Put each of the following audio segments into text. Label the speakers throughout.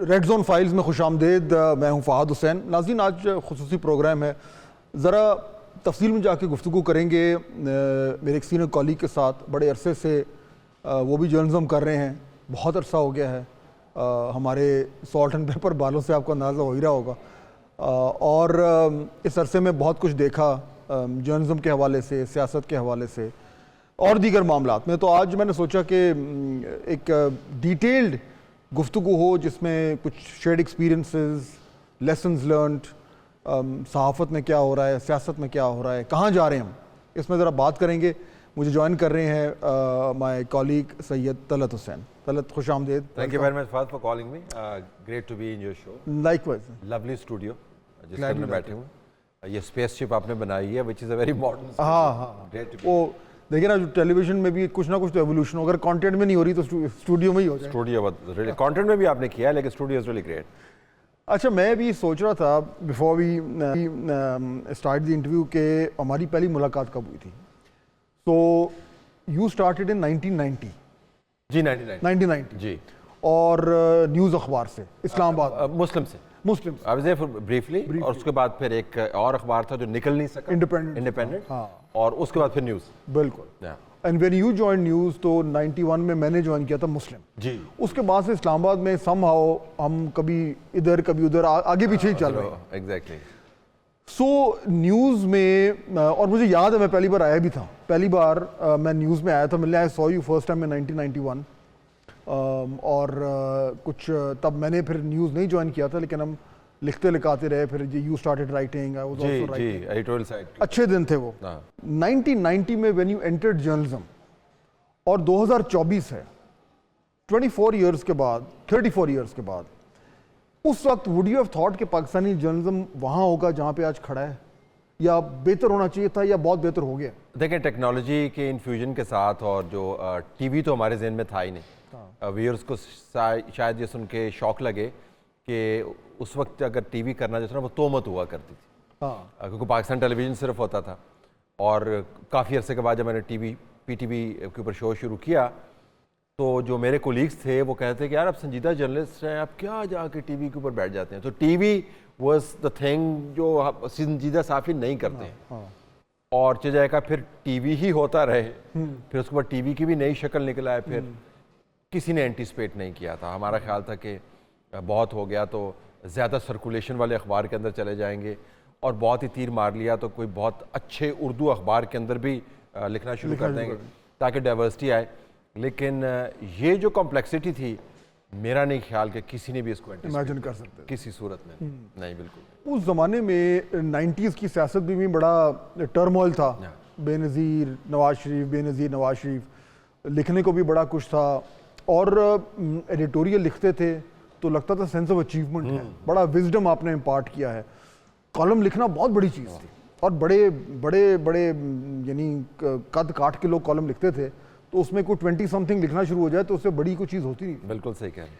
Speaker 1: Red zone files में खुशामदीद। मैं हूं फहाद हुसैन। नाज़रीन, आज खुसूसी प्रोग्राम है, ज़रा तफसील में जाके गुफ्तगू करेंगे मेरे एक सीनियर कॉलीग के साथ। बड़े अरसे से वो भी जर्नलिज्म कर रहे हैं, बहुत अरसा हो गया है। हमारे सॉल्ट एंड पेपर बालों से आपको अंदाज़ा हो ही रहा होगा। और इस अरसे में बहुत कुछ देखा जर्नलिज्म के हवाले से, सियासत के हवाले से और दीगर मामलात में। तो आज मैंने सोचा कि एक डिटेल्ड गुफ्तगू हो जिसमें कुछ शेयर्ड एक्सपीरियंसेस, लेसन्स लर्नड, सहाफ़त में क्या हो रहा है, सियासत में क्या हो रहा है, कहाँ जा रहे हैं हम, इसमें ज़रा बात करेंगे। मुझे ज्वाइन कर रहे हैं माय कॉलीग सैयद तलत हुसैन। तलत, खुश आमदीद।
Speaker 2: Thank you very much for calling me. Great to be in your show.
Speaker 1: Likewise.
Speaker 2: Lovely studio जिसके अंदर बैठे हूँ, ये स्पेसशिप आपने बनाई है which is a very modern.
Speaker 1: हाँ, वो देखिए ना, जो टेलीविजन में भी कुछ ना कुछ तो एवोल्यूशन हो, अगर कंटेंट में नहीं हो रही तो स्टूडियो में ही हो जाए।
Speaker 2: स्टूडियो रियली कंटेंट में भी आपने किया है, लेकिन स्टूडियो इज रियली ग्रेट।
Speaker 1: अच्छा, मैं भी सोच रहा था before we start the interview के हमारी पहली मुलाकात कब हुई थी। So you started in 1990।
Speaker 2: जी 1990 जी।
Speaker 1: और न्यूज़ अखबार से, इस्लामाबाद
Speaker 2: मुस्लिम से।
Speaker 1: Muslim
Speaker 2: I was there for briefly, और उसके बाद फिर एक और अखबार था जो निकल नहीं सका, इंडिपेंडेंट।
Speaker 1: हाँ,
Speaker 2: और उसके बाद फिर न्यूज़।
Speaker 1: बिल्कुल। And when you join news तो 91 में मैंने ज्वाइन किया था मुस्लिम जी। उसके बाद से इस्लामाबाद में समहाउ हम कभी इधर कभी उधर आगे पीछे ही चल रहे हैं।
Speaker 2: एग्जैक्टली।
Speaker 1: सो न्यूज़ में और मुझे याद है मैं पहली बार आया भी था। पहली बार मैं न्यूज़ में आया था मिलने। I saw you first time in 1991। और कुछ तब मैंने फिर न्यूज़ नहीं ज्वाइन किया था, लेकिन हम लिखते लिखाते रहे। फिर you started writing, I was also writing.
Speaker 2: Editorial side.
Speaker 1: अच्छे दिन थे वो। 1990 में व्हेन यू एंटर्ड जर्नलिज्म, और 2024 है, 24 इयर्स के बाद, 34 इयर्स के बाद, उस वक्त वुड यू हैव थॉट कि पाकिस्तानी जर्नलिज्म वहाँ होगा जहाँ पे आज खड़ा है, या बेहतर होना चाहिए था, या बहुत बेहतर हो गया?
Speaker 2: देखिए, टेक्नोलॉजी के इन्फ्यूजन के साथ, और जो टीवी तो हमारे जहन में था ही नहीं। व्यूअर्स को शायद ये सुन के शौक लगे कि उस वक्त अगर टीवी करना जैसे ना, वो तोहमत हुआ करती थी। क्योंकि पाकिस्तान टेलीविज़न सिर्फ होता था। और काफ़ी अरसे के बाद जब मैंने पीटीवी के ऊपर शो शुरू किया, तो जो मेरे कोलीग्स थे वो कहते कि यार आप संजीदा जर्नलिस्ट हैं, आप क्या जाके टीवी के ऊपर बैठ जाते हैं। तो टीवी वाज द थिंग जो संजीदा साफ़ी नहीं करते हैं। और चले का फिर टीवी ही होता रहे। फिर उसके बाद टीवी की भी नई शक्ल निकल आए। फिर किसी ने एंटीसिपेट नहीं किया था। हमारा ख्याल था कि बहुत हो गया तो ज़्यादा सर्कुलेशन वाले अखबार के अंदर चले जाएंगे, और बहुत ही तीर मार लिया तो कोई बहुत अच्छे उर्दू अखबार के अंदर भी लिखना शुरू कर देंगे ताकि डाइवर्सिटी आए। लेकिन ये जो कॉम्प्लेक्सिटी थी, मेरा नहीं ख्याल कि किसी ने भी इसको
Speaker 1: इमेजिन कर सकते
Speaker 2: किसी सूरत में। नहीं, बिल्कुल।
Speaker 1: उस ज़माने में 90s की सियासत भी बड़ा टर्मोइल था। बेनज़ीर नवाज शरीफ, लिखने को भी बड़ा कुछ था, और एडिटोरियल लिखते थे तो लगता था सेंस ऑफ अचीवमेंट है, बड़ा विजडम आपने इम्पार्ट किया है। कॉलम लिखना बहुत बड़ी चीज़ थी, और बड़े बड़े बड़े यानी कद काट के लोग कॉलम लिखते थे, तो उसमें कोई 20 समथिंग लिखना शुरू हो जाए तो उससे बड़ी कोई चीज़ होती नहीं।
Speaker 2: बिल्कुल सही कह रहे हैं।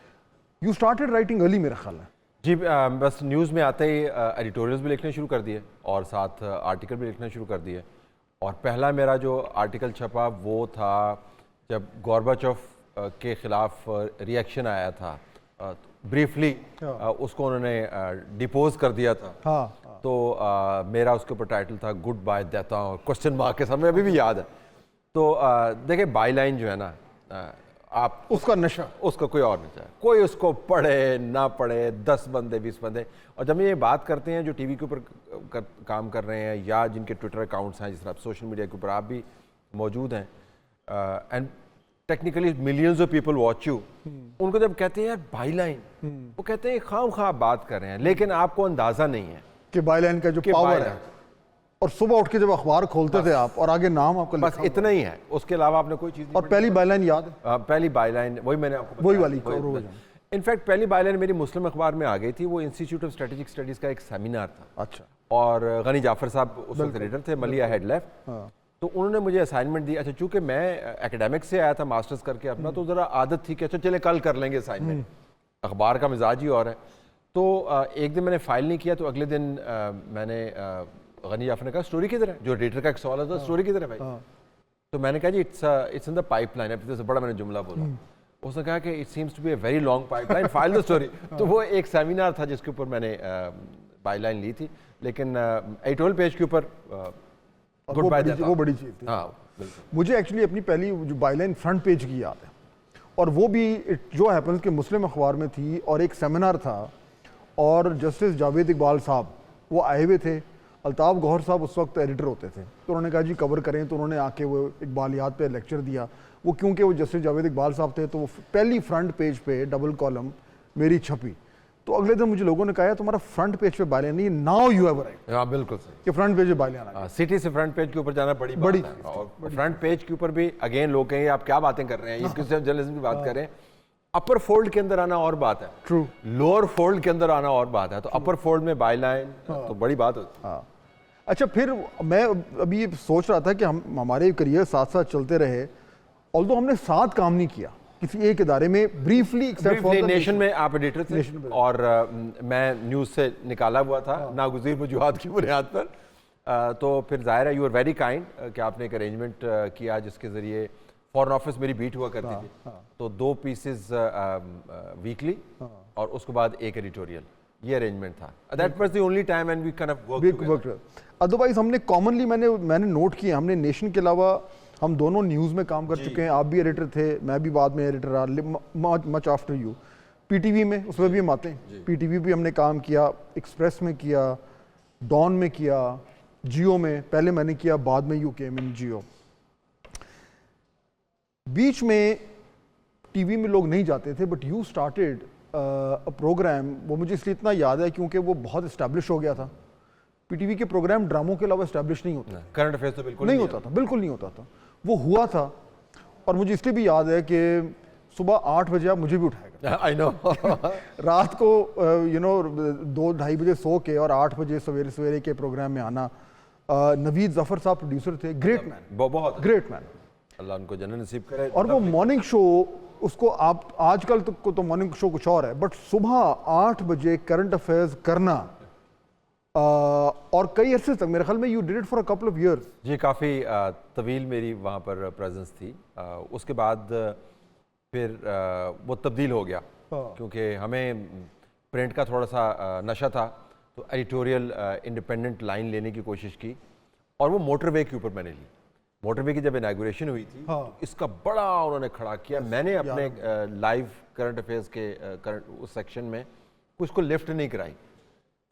Speaker 1: यू स्टार्टेड राइटिंग अर्ली, मेरा ख्याल है
Speaker 2: जी। बस न्यूज़ में आते ही एडिटोरियल्स भी लिखने शुरू कर दिए, और साथ आर्टिकल भी लिखना शुरू कर दिए। और पहला मेरा जो आर्टिकल छपा वो था जब गोर्बाचोव के ख़िलाफ़ रिएक्शन आया था। ब्रीफली उसको उन्होंने डिपोज कर दिया था। तो मेरा उसके ऊपर टाइटल था गुड बाय देता हूँ, क्वेश्चन मार्क के सामने, अभी भी याद है। तो देखिए, बाई लाइन जो है ना, आप
Speaker 1: उसका नशा,
Speaker 2: उसका कोई और नहीं चाहे, कोई उसको पढ़े ना पढ़े, 10 बंदे 20 बंदे। और जब ये बात करते हैं जो टीवी के ऊपर काम कर रहे हैं, या जिनके ट्विटर अकाउंट्स हैं, जिस तरह सोशल मीडिया के ऊपर आप भी मौजूद हैं, and technically millions of people watch you, उनको जब कहते हैं यार बाई लाइन, वो कहते हैं खाम बात कर रहे हैं, लेकिन आपको अंदाजा नहीं है
Speaker 1: कि बाई लाइन का जो पावर है। और सुबह उठ के जब अखबार खोलते थे आप, और आगे नाम आपका
Speaker 2: बस इतना ही है, उसके अलावा आपने कोई चीज़ नहीं।
Speaker 1: और पहली बाई लाइन याद है?
Speaker 2: पहली बाई लाइन वही मैंने आपको
Speaker 1: वही वाली।
Speaker 2: इनफैक्ट पहली बाई लाइन मेरी मुस्लिम अखबार में आ गई थी। वो इंस्टीट्यूट ऑफ स्ट्रेटेजिक स्टडीज़ का एक सेमिनार था।
Speaker 1: अच्छा।
Speaker 2: और गनी जाफर साहब उस वक्त एडिटर थे, मलिया हेड लेफ्ट। तो उन्होंने मुझे असाइनमेंट दी। अच्छा, चूंकि मैं एकेडमिक से आया था, मास्टर्स करके अपना, तो ज़रा आदत थी कि अच्छा चले कल कर लेंगे असाइनमेंट। अखबार का मिजाज ही और है। तो एक दिन मैंने फाइल नहीं किया, तो अगले दिन मैंने गनी जाफर ने कहा स्टोरी किधर है, जो एडिटर का एक सवाल था, स्टोरी किधर है भाई। तो मैंने कहा जी इट्स इन द पाइपलाइन। अब बड़ा मैंने जुमला बोला। उसने कहा कि it seems to be a very long pipeline, file the story. तो वो एक सेमिनार था जिसके ऊपर मैंने बाईलाइन ली थी, लेकिन एडिटोरियल पेज के ऊपर गुड बाय
Speaker 1: वो बड़ी चीज़ थी।
Speaker 2: हाँ बिल्कुल।
Speaker 1: मुझे एक्चुअली अपनी पहली जो बाईलाइन फ्रंट पेज की याद है, और वो भी जो हैपन्स कि मुस्लिम अखबार में थी, और एक सेमिनार था और जस्टिस जावेद इकबाल साहब वो आए हुए थे, अल्ताफ़ गौहर साहब उस वक्त एडिटर होते थे, तो उन्होंने कहा जी कवर करें, तो उन्होंने आके वो इकबालियात पे लेक्चर दिया। वो क्योंकि वो जस्टिस जावेद इकबाल साहब थे, तो वो पहली फ्रंट पेज पे डबल कॉलम मेरी छपी। तो अगले दिन मुझे लोगों ने कहा तुम्हारा फ्रंट पेज पे बाईलाइन नहीं, नाउ यू हैव राइट।
Speaker 2: हाँ बिल्कुल सही
Speaker 1: कि फ्रंट पेज पे बाईलाइन आ गई।
Speaker 2: सिटी से फ्रंट पेज के ऊपर जाना बड़ी बात है। और फ्रंट पेज के ऊपर भी अगेन लोग कहेंगे आप क्या बातें कर रहे हैं, ये किस जर्नलिज्म की बात कर रहे हैं। अपर फोल्ड के अंदर आना और बात है,
Speaker 1: ट्रू,
Speaker 2: लोअर फोल्ड के अंदर आना और बात है। तो अपर फोल्ड में बाईलाइन तो बड़ी बात होती है।
Speaker 1: हाँ। अच्छा, फिर मैं अभी ये सोच रहा था कि हमारे करियर साथ साथ चलते रहे, ऑल्दो हमने साथ काम नहीं किया किसी एक इदारे में, ब्रीफली एक्सेप्ट फॉर
Speaker 2: नेशन में आप एडिटर थे और मैं न्यूज़ से निकाला हुआ था नागुज़ीर वजूहात की बुनियाद पर। तो फिर जाहिर है यू आर वेरी काइंड कि आपने एक अरेंजमेंट किया जिसके ज़रिए फॉरेन ऑफिस मेरी बीट हुआ करती थी। तो 2 पीसेस वीकली और उसके बाद एक एडिटोरियल, ये अरेंजमेंट था। That was the only time and we kind of work.
Speaker 1: Otherwise हमने कॉमनली मैंने नोट किया, हमने नेशन के अलावा हम दोनों न्यूज़ में काम कर चुके हैं। आप भी एडिटर थे, मैं भी बाद में एडिटर रहा, मच आफ्टर यू। पीटीवी में, उसमें भी हम आते हैं, पीटीवी भी हमने काम किया, एक्सप्रेस में किया, डॉन में किया, जियो में पहले मैंने किया, बाद में यू केम इन जियो। बीच में टीवी में लोग नहीं जाते थे, but you started a program. वो मुझे इसलिए इतना याद है क्योंकि वो बहुत इस्टेब्लिश हो गया था। पीटीवी के प्रोग्राम ड्रामों के अलावा इस्टेब्लिश नहीं होते,
Speaker 2: करंट अफेयर्स तो बिल्कुल
Speaker 1: नहीं होता था, बिल्कुल नहीं होता था। वो हुआ था, और मुझे इसलिए भी याद है कि सुबह 8 बजे आप मुझे भी उठाएगा।
Speaker 2: आई नो
Speaker 1: रात को 2-2:30 बजे सो के और 8 बजे सवेरे सवेरे के प्रोग्राम में आना। नवीद जफर साहब प्रोड्यूसर थे, ग्रेट मैन,
Speaker 2: बहुत
Speaker 1: ग्रेट मैन,
Speaker 2: अल्लाह उनको जन्नत नसीब करे।
Speaker 1: और वो मॉर्निंग शो, उसको आप आजकल तो मॉर्निंग शो कुछ और है, बट सुबह 8 बजे करंट अफेयर्स करना, और कई अरसे तक मेरे ख्याल में you did it for a couple of years.
Speaker 2: जी काफ़ी तवील मेरी वहाँ पर प्रेजेंस थी। उसके बाद फिर वो तब्दील हो गया क्योंकि हमें प्रिंट का थोड़ा सा नशा था, तो एडिटोरियल इंडिपेंडेंट लाइन लेने की कोशिश की, और वो मोटरवे के ऊपर मैंने ली। मोटरवे की जब इनागुरेशन हुई थी तो इसका बड़ा उन्होंने खड़ा किया। मैंने अपने लाइव करंट अफेयर्स के उस सेक्शन में उसको लिफ्ट नहीं कराई,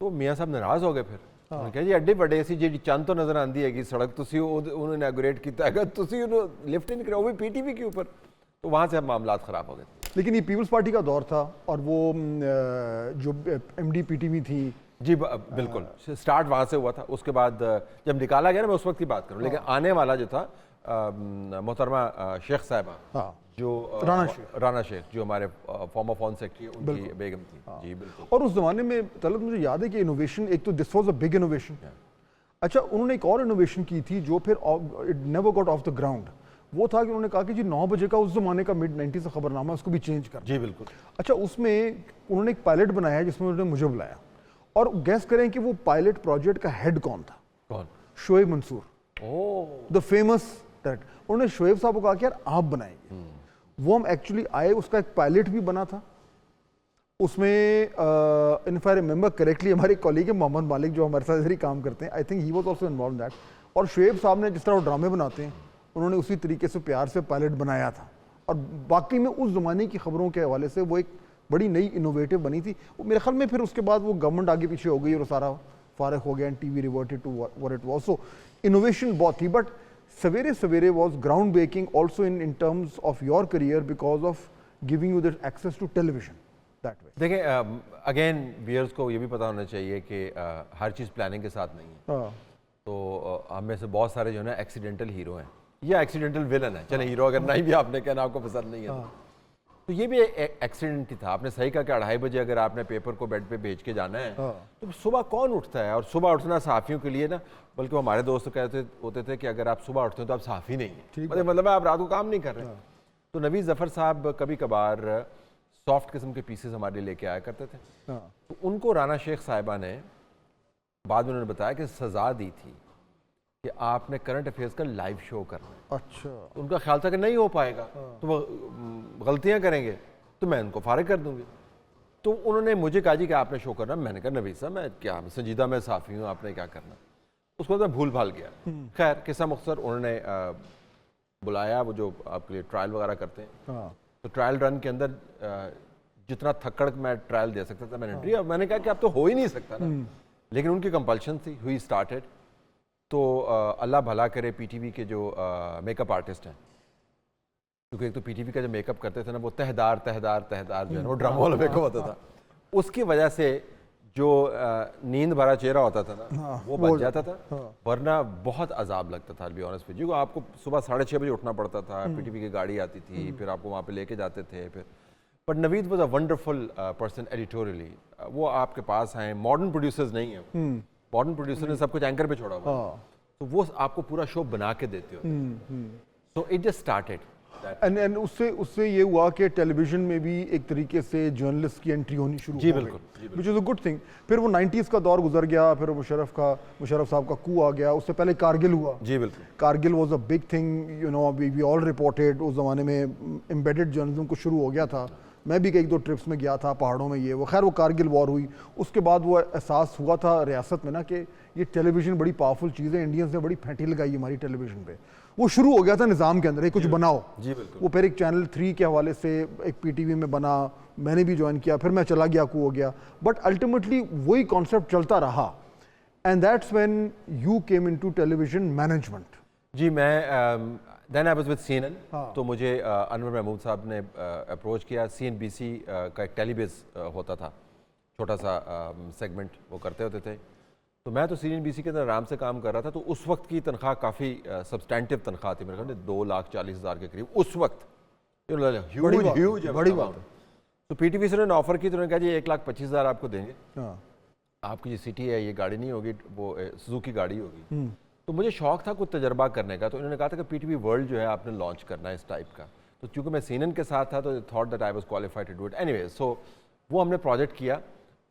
Speaker 2: तो मियाँ साहब नाराज़ हो गए। फिर उन्होंने कहा जी अड्डे बड़े सी जी चंद तो नज़र आती है कि सड़क तुसी उन्होंने इनागुरेट किया, अगर तुसी लिफ्ट नहीं कराओ, वो भी पीटीवी के ऊपर, तो वहाँ से अब मामलात ख़राब हो गए।
Speaker 1: लेकिन ये पीपल्स पार्टी का दौर था, और वो जो एमडी पीटीवी थी,
Speaker 2: जी बिल्कुल स्टार्ट वहाँ से हुआ था। उसके बाद जब निकाला गया ना, मैं उस वक्त की बात करूँ, लेकिन आने वाला जो था मोहतरमा शेख साहिबा, जो राना शेख जो हमारे फॉर्मर फॉरेन सेक्रेटरी, उनकी बेगम थी। जी बिल्कुल।
Speaker 1: और उस जमाने में तलत मुझे याद है कि इनोवेशन, एक तो this was a big innovation. अच्छा, उन्होंने एक और इनोवेशन की थी जो फिर it never got off the ground. वो था कि उन्होंने कहा कि जी 9 बजे का उस जमाने का मिड-90s का खबरनामा, उसको भी चेंज कर।
Speaker 2: जी बिल्कुल।
Speaker 1: अच्छा, उसमें उन्होंने एक पायलट बनाया जिसमें उन्होंने मुझे बुलाया, और गैस करें कि वो पायलट प्रोजेक्ट का हेड कौन था?
Speaker 2: कौन?
Speaker 1: Shoaib Mansoor, the famous director. उन्होंने शोएब साहब को कहा कि यार आप बनाएंगे। वो हम एक्चुअली आए, उसका एक पायलट भी बना था। उसमें इफ आई रिमेंबर करेक्टली हमारे कॉलीग मोहम्मद मालिक जो हमारे साथ इधर ही काम करते हैं, I think he was also involve in that. और शोएब साहब ने जिस तरह वो ड्रामे बनाते हैं, उन्होंने उसी तरीके से प्यार से पायलट बनाया था। और बाकी में उस ज़माने की खबरों के हवाले से वो एक बड़ी नई इनोवेटिव बनी थी। वो मेरे ख्याल में फिर उसके बाद वो गवर्नमेंट आगे पीछे हो गई और सारा फारग हो गया, and TV reverted to what it was. So innovation बहुत थी, but Savere Savere was ground breaking also in terms of your career because of giving you that access to television that way.
Speaker 2: देखिए अगेन व्यूअर्स को ये भी पता होना चाहिए कि हर चीज़ प्लानिंग के साथ नहीं है। तो हम में से बहुत सारे जो है ना एक्सीडेंटल हीरो हैं या एक्सीडेंटल विलन है। चले हीरो अगर नहीं भी आपने कहना आपको पसंद नहीं है तो ये भी एक्सीडेंट ही था। आपने सही कहा कि 2:30 बजे अगर आपने पेपर को बेड पे भेज के जाना है तो सुबह कौन उठता है? और सुबह उठना सहाफ़ियों के लिए ना, बल्कि वो हमारे दोस्त कहते होते थे कि अगर आप सुबह उठते हैं तो आप सहाफ़ी नहीं है, मतलब आप रात को काम नहीं कर रहे। तो नवीद ज़फ़र साहब कभी कभार सॉफ्ट किस्म के पीसेस हमारे लिए लेके आया करते थे। तो उनको राना शेख साहिबा ने बाद में उन्होंने बताया कि सज़ा दी थी कि आपने करंट अफेयर्स का लाइव शो करना है।
Speaker 1: अच्छा,
Speaker 2: उनका ख्याल था कि नहीं हो पाएगा तो वो गलतियां करेंगे तो मैं उनको फारिग कर दूंगी। तो उन्होंने मुझे कहा जी कि आपने शो करना। मैंने कहा नवीद साहब मैं क्या संजीदा मैं साफ़ी हूँ, आपने क्या करना। उसको मैं भूल भाल गया। खैर किस्सा मुख्तसर, उन्होंने बुलाया, वो जो आपके लिए ट्रायल वगैरह करते हैं, तो ट्रायल रन के अंदर जितना थक्कड़ मैं ट्रायल दे सकता था मैंने दिया। मैंने कहा कि अब तो हो ही नहीं सकता ना, लेकिन उनकी कंपल्शन थी, हुई स्टार्टेड। तो अल्लाह भला करे पीटीवी के जो मेकअप आर्टिस्ट हैं, क्योंकि एक तो पीटीवी का जो मेकअप करते थे ना वो तहदार जो है वो ड्रामा वाला मेकअप होता था, उसकी वजह से जो नींद भरा चेहरा होता था ना वो बच जाता था, वरना बहुत अजाब लगता था। बी ऑनेस्ट विद यू, आपको सुबह 6:30 बजे उठना पड़ता था, पीटीवी की गाड़ी आती थी, फिर आपको वहाँ पे लेके जाते थे। फिर but Naveed was a wonderful person editorially. वो आपके पास हैं, मॉडर्न प्रोड्यूसर्स नहीं है, मॉडर्न प्रोड्यूसर ने सब कुछ एंकर पे छोड़ा हुआ, तो वो आपको पूरा शो बना के देते हो। So it just started
Speaker 1: and उससे ये हुआ कि टेलीविजन में भी एक तरीके से जर्नलिस्ट की एंट्री होनी शुरू हो गई, which is a good thing. फिर वो 90s का दौर गुजर गया, फिर मुशर्रफ साहब का कू आ गया, उससे पहले कारगिल हुआ।
Speaker 2: जी बिल्कुल,
Speaker 1: Kargil was a big thing, you know, we all reported. उस ज़माने में एम्बेडेड जर्नलिज्म को शुरू हो गया था, मैं भी एक दो ट्रिप्स में गया था पहाड़ों में, ये वो। खैर वो कारगिल वॉर हुई, उसके बाद वो एहसास हुआ था रियासत में ना कि ये टेलीविज़न बड़ी पावरफुल चीज़ है, इंडियंस ने बड़ी फैंटी लगाई हमारी टेलीविज़न पे। वो शुरू हो गया था निज़ाम के अंदर, एक कुछ बनाओ।
Speaker 2: जी बिल्कुल।
Speaker 1: वो फिर एक चैनल 3 के हवाले से एक पीटीवी में बना, मैंने भी ज्वाइन किया, फिर मैं चला गया, कू हो गया। बट अल्टीमेटली वही कॉन्सेप्ट चलता रहा, and that's when you came into television management.
Speaker 2: जी, मैं then I was with CNN. तो मुझे अनवर महमूद साहब ने अप्रोच किया। सीएनबीसी का एक टेलीविज़ होता था, छोटा सा सेगमेंट वो करते होते थे। तो मैं तो सीएनबीसी के अंदर आराम से काम कर रहा था। तो उस वक्त की तनख्वाह काफ़ी सब्सटैंटिव तनख्वाह थी, मेरे ख्याल में 2,40,000 के करीब उस वक्त। ह्यूज बड़ी बात। तो पीटीवी से उन्होंने ऑफर की, तो उन्होंने कहा जी 1,25,000 आपको देंगे, आपकी जो सिटी है ये गाड़ी नहीं होगी, वो सुजुकी गाड़ी होगी। तो मुझे शौक था कुछ तजर्बा करने का। तो इन्होंने कहा था कि पीटीवी वर्ल्ड जो है आपने लॉन्च करना है इस टाइप का। तो चूंकि मैं सीएनएन के साथ था तो thought that I was qualified to do it anyway. So वो हमने प्रोजेक्ट किया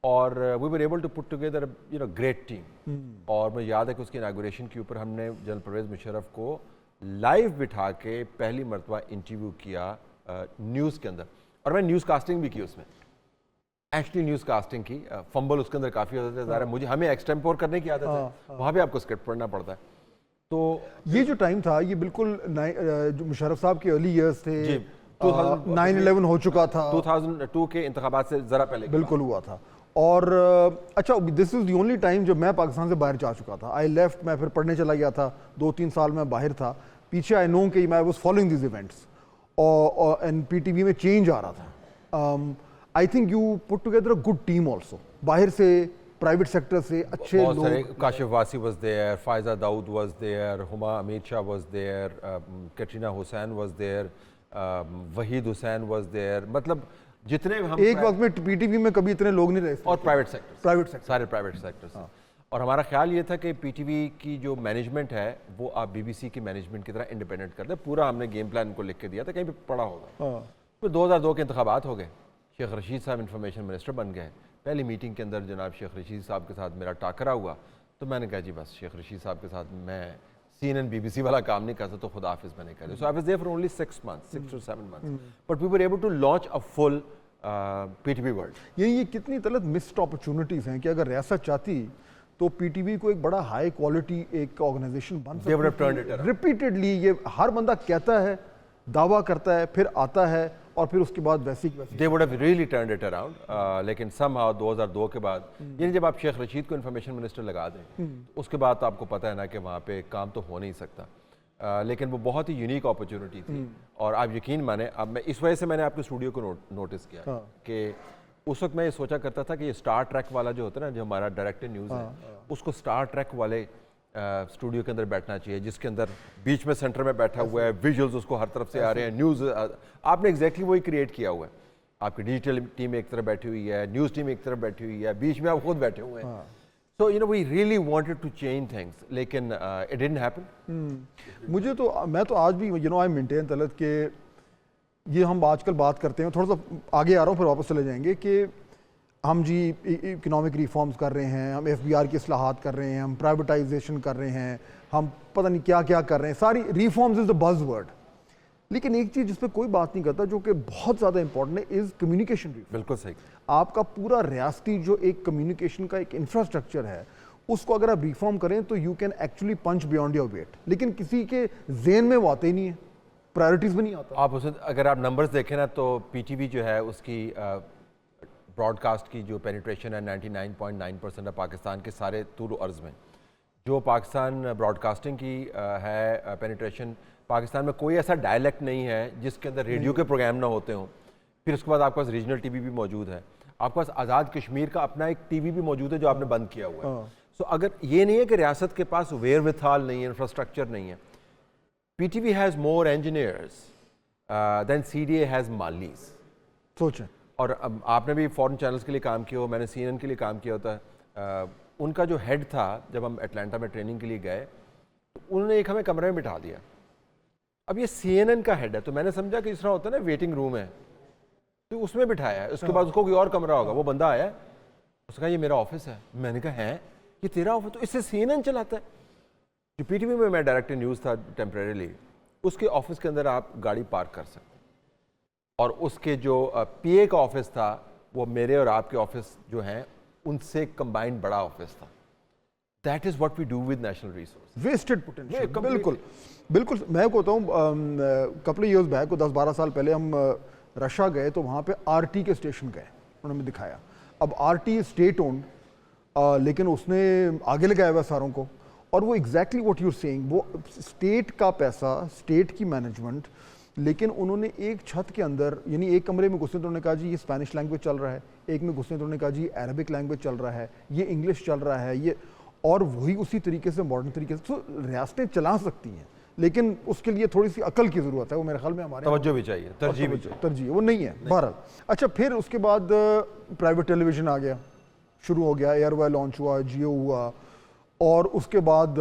Speaker 2: और we were able to put together you know great team. और मुझे याद है कि उसकी इनागुरेशन के ऊपर हमने जनरल परवेज़ मुशर्रफ को लाइव बिठा के पहली मरतबा इंटरव्यू किया न्यूज़ के अंदर, और मैं न्यूज़ कास्टिंग भी की उसमें, एक्चुअली न्यूज़ कास्टिंग की। फंबल उसके अंदर काफ़ी होते थे ज़रा, मुझे हमें एक्सटेम्पोर करने की आदत है, वहाँ पे आपको स्क्रिप्ट पढ़ना पड़ता है। तो
Speaker 1: ये जो टाइम था ये बिल्कुल जो मुशर्रफ साहब के अर्ली ईयर्स थे,
Speaker 2: जी,
Speaker 1: 9/11 हो चुका था,
Speaker 2: 2002 के इंतखाबात से ज़रा पहले
Speaker 1: बिल्कुल हुआ था। और अच्छा, this is the only time जब मैं पाकिस्तान से बाहर जा चुका था। आई लेफ्ट, मैं फिर पढ़ने चला गया था, 2-3 साल मैं बाहर था। पीछे आई नो कि मैं वाज फॉलोइंग दिस इवेंट्स, और एंड पीटीवी में चेंज आ रहा था। I think you put together a good team also, बाहर से प्राइवेट सेक्टर से अच्छे लोग।
Speaker 2: Kashif Wasi was there, Faiza Dawood was there, Huma Amir Shah was there, Katrina Hussain was there, Waheed Hussain was there. मतलब जितने हम
Speaker 1: एक वक्त में पीटीवी में कभी इतने लोग नहीं रहे,
Speaker 2: और प्राइवेट सेक्टर सारे प्राइवेट सेक्टर से। और हमारा ख्याल ये था कि पीटीवी की जो मैनेजमेंट है वो आप बीबीसी की मैनेजमेंट की तरह इंडिपेंडेंट कर दें। पूरा हमने गेम प्लान को लिख के दिया था, कहीं पे पड़ा होगा। फिर 2002 के इंतखाबात हो गए, शेख रशीद साहब इंफॉर्मेशन मिनिस्टर बन गए। पहली मीटिंग के अंदर जनाब शेख रशीद साहब के साथ मेरा टाकरा हुआ, तो मैंने कहा जी बस शेख रशीद साहब के साथ मैं सीएनएन बीबीसी वाला काम नहीं कर सकता, तो खुदा हाफिज़ मैंने कहा। So I was there for only 6 months, 6 to 7 months, but we were able to launch a full PTV world.
Speaker 1: ये कितनी तलत मिस्ड अपॉर्चुनिटीज़ हैं कि अगर रियासत चाहती तो पीटीवी को एक बड़ा हाई क्वालिटी एक ऑर्गेनाइजेशन बन सकती। रिपीटेडली ये हर बंदा कहता है, दावा करता है, फिर आता है और फिर उसके बाद वैसी
Speaker 2: they would have really turned it around. लेकिन समहाउ 2002 के बाद, यानी जब आप शेख रशीद को इंफॉर्मेशन मिनिस्टर लगा दें, उसके बाद तो आपको पता है ना कि वहाँ पे काम तो हो नहीं सकता। लेकिन वो बहुत ही यूनिक अपॉर्चुनिटी थी। और आप यकीन माने, अब मैं इस वजह से मैंने आपके स्टूडियो को नोटिस किया कि उस वक्त मैं ये सोचा करता था कि ये स्टार ट्रैक वाला जो होता है ना, जो हमारा डायरेक्टर न्यूज़ है, उसको स्टार ट्रैक वाले स्टूडियो के अंदर बैठना चाहिए, जिसके अंदर बीच में सेंटर में बैठा हुआ है, विजुअल्स उसको हर तरफ से आ रहे हैं, न्यूज़ आपने एग्जैक्टली वही क्रिएट किया हुआ है। आपकी डिजिटल टीम एक तरफ बैठी हुई है, न्यूज़ टीम एक तरफ बैठी हुई है, बीच में आप खुद बैठे हुए हैं। So you know we really wanted to change things, लेकिन इट डिडंट हैपन।
Speaker 1: मुझे तो, मैं तो आज भी you know I maintain Talat के ये हम आजकल बात करते हैं, थोड़ा सा आगे आ रहा हूँ फिर वापस चले जाएंगे, कि हम जी इकोनॉमिक रिफॉर्म्स कर रहे हैं, हम एफबीआर की इस्लाहात कर रहे हैं, हम प्राइवेटाइजेशन कर रहे हैं, हम पता नहीं क्या क्या कर रहे हैं, सारी reforms is the buzz word. लेकिन एक चीज़ जिस पे कोई बात नहीं करता जो कि बहुत ज़्यादा इंपॉर्टेंट है इज़ कम्युनिकेशन रिफॉर्म।
Speaker 2: बिल्कुल सही।
Speaker 1: आपका पूरा रियासती जो एक कम्युनिकेशन का एक इंफ्रास्ट्रक्चर है उसको अगर आप रिफॉर्म करें तो you can actually punch beyond your weight. लेकिन किसी के जेन में वो आते ही नहीं है, प्रायोरिटीज़ में नहीं आता।
Speaker 2: आप उसे अगर आप नंबर्स देखें ना तो पीटीवी जो है उसकी ब्रॉडकास्ट की जो पेनिट्रेशन है 99.9% है पाकिस्तान के सारे तूल अर्ज़ में। जो पाकिस्तान ब्रॉडकास्टिंग की है पेनिट्रेशन, पाकिस्तान में कोई ऐसा डायलेक्ट नहीं है जिसके अंदर रेडियो के प्रोग्राम ना होते हों। फिर उसके बाद आपके पास रीजनल टीवी भी मौजूद है, आपके पास आज़ाद कश्मीर का अपना एक टीवी भी मौजूद है जो आपने बंद किया हुआ है। सो अगर ये नहीं है कि रियासत के पास वेयरविथाल नहीं है, इंफ्रास्ट्रक्चर नहीं है। PTV has more engineers than CDA has मालीज।
Speaker 1: सोचें।
Speaker 2: और अब आपने भी फॉरेन चैनल्स के लिए काम किया हो, मैंने CNN के लिए काम किया होता है। उनका जो हेड था जब हम अटलांटा में ट्रेनिंग के लिए गए तो उन्होंने एक हमें कमरे में बिठा दिया। अब ये CNN का हेड है तो मैंने समझा कि इस तरह होता है ना वेटिंग रूम है, तो उसमें बिठाया है। उसके बाद उसको कोई और कमरा होगा। वो बंदा आया, उसने कहा ये मेरा ऑफिस है। मैंने कहा है ये तेरा ऑफिस? तो इससे CNN चलाता है। जो पीटीवी में मैं डायरेक्टर न्यूज़ था टेम्परेरीली, उसके ऑफिस के अंदर आप गाड़ी पार्क कर सकते, और उसके जो पीए का ऑफिस था वो मेरे और आपके ऑफिस जो हैं उनसे कंबाइंड बड़ा ऑफिस था। That is what we do with national resource.
Speaker 1: Wasted potential. बिल्कुल बिल्कुल। मैं कहता हूँ कपल ईयर्स बैक को 10-12 साल पहले हम रशिया गए तो वहाँ पे आरटी के स्टेशन गए, उन्होंने दिखाया। अब आरटी स्टेट ओन्ड, लेकिन उसने आगे लगाया हुआ सारों को, और वो exactly what you are saying, वो स्टेट का पैसा, स्टेट की मैनेजमेंट, लेकिन उन्होंने एक छत के अंदर, यानी एक कमरे में घुसने तो उन्होंने कहा जी ये स्पेनिश लैंग्वेज चल रहा है, एक में घुसने तो उन्होंने कहा जी अरबिक लैंग्वेज चल रहा है, ये इंग्लिश चल रहा है, ये, और वही उसी तरीके से मॉडर्न तरीके से। तो रियासतें चला सकती हैं लेकिन उसके लिए थोड़ी सी अकल की ज़रूरत है। वो मेरे ख्याल में हमारे
Speaker 2: तवज्जो भी चाहिए, तरजीह भी चाहिए।
Speaker 1: तरजीह वो नहीं है बहरहाल। अच्छा, फिर उसके बाद प्राइवेट टेलीविज़न आ गया, शुरू हो गया, एयरवाई लॉन्च हुआ, जियो हुआ, और उसके बाद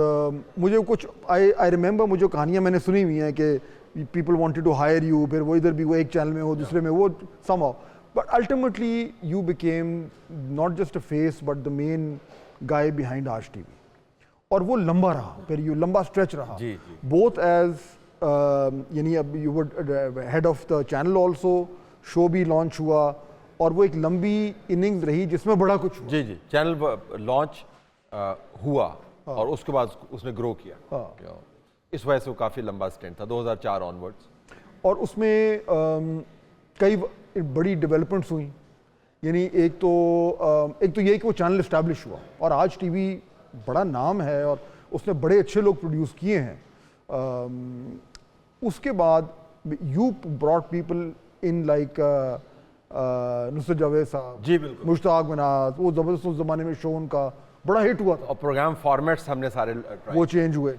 Speaker 1: मुझे कुछ आई रिमेंबर, मुझे कहानियाँ मैंने सुनी हुई हैं कि people wanted to hire you, फिर वो इधर भी वो एक चैनल में हो, दूसरे में वो, somehow, but ultimately you became not just a face but the main guy behind आज टीवी। और वो लंबा रहा, फिर यू लंबा स्ट्रेच रहा, बोथ एज यानी अब you would head of the channel also, show भी लॉन्च हुआ, और वो एक लंबी इनिंग्स रही जिसमें बड़ा कुछ हुआ।
Speaker 2: जी। चैनल लॉन्च हुआ और उसके बाद उसने ग्रो किया। इस वजह से वो काफ़ी लंबा स्टेंट था 2004 ऑनवर्ड्स।
Speaker 1: और उसमें कई बड़ी डेवलपमेंट्स हुई, यानी एक तो ये कि वो चैनल इस्टेब्लिश हुआ और आज टीवी बड़ा नाम है और उसने बड़े अच्छे लोग प्रोड्यूस किए हैं। उसके बाद you brought people in like Nusrat Javed साहब,
Speaker 2: जी बिल्कुल,
Speaker 1: मुश्ताक मनाज, वो ज़बरदस्त उस ज़माने में शो उनका बड़ा हिट हुआ था।
Speaker 2: और प्रोग्राम फॉर्मेट्स हमने सारे
Speaker 1: वो चेंज हुए।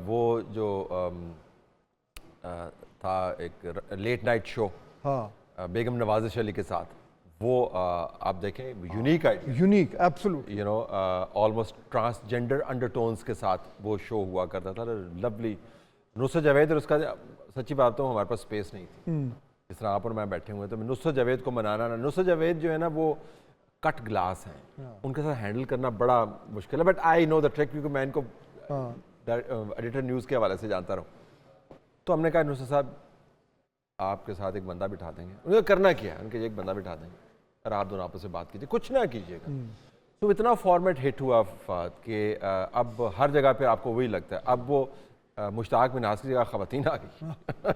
Speaker 2: वो जो था एक लेट नाइट शो,
Speaker 1: हाँ,
Speaker 2: बेगम नवाजिश अली के साथ, वो आप देखें unique idea,
Speaker 1: unique, absolute,
Speaker 2: you know, almost transgender undertones के साथ वो शो हुआ करता था। लवली नुसरत जावेद, और उसका सच्ची बात तो हमारे पास स्पेस नहीं थी, जिस तरह आप और मैं बैठे हुए, तो नुसरत जावेद को मनाना ना, नुसरत जावेद जो है ना वो कट ग्लास हैं, उनके साथ हैंडल करना बड़ा मुश्किल है, but I know the trick, क्योंकि मैं इनको एडिटर न्यूज़ के हवाले से जानता रहा हूँ। तो हमने कहा नुसरत साहब आपके साथ एक बंदा बिठा देंगे, उन्होंने करना क्या, उनके एक बंदा बिठा देंगे और आप दोनों आपस से बात कीजिए, कुछ ना कीजिएगा। तो इतना फॉर्मेट हिट हुआ फात कि अब हर जगह पे आपको वही लगता है। अब वो मुश्ताक मिनाज की जगह ख़वातीन आ गई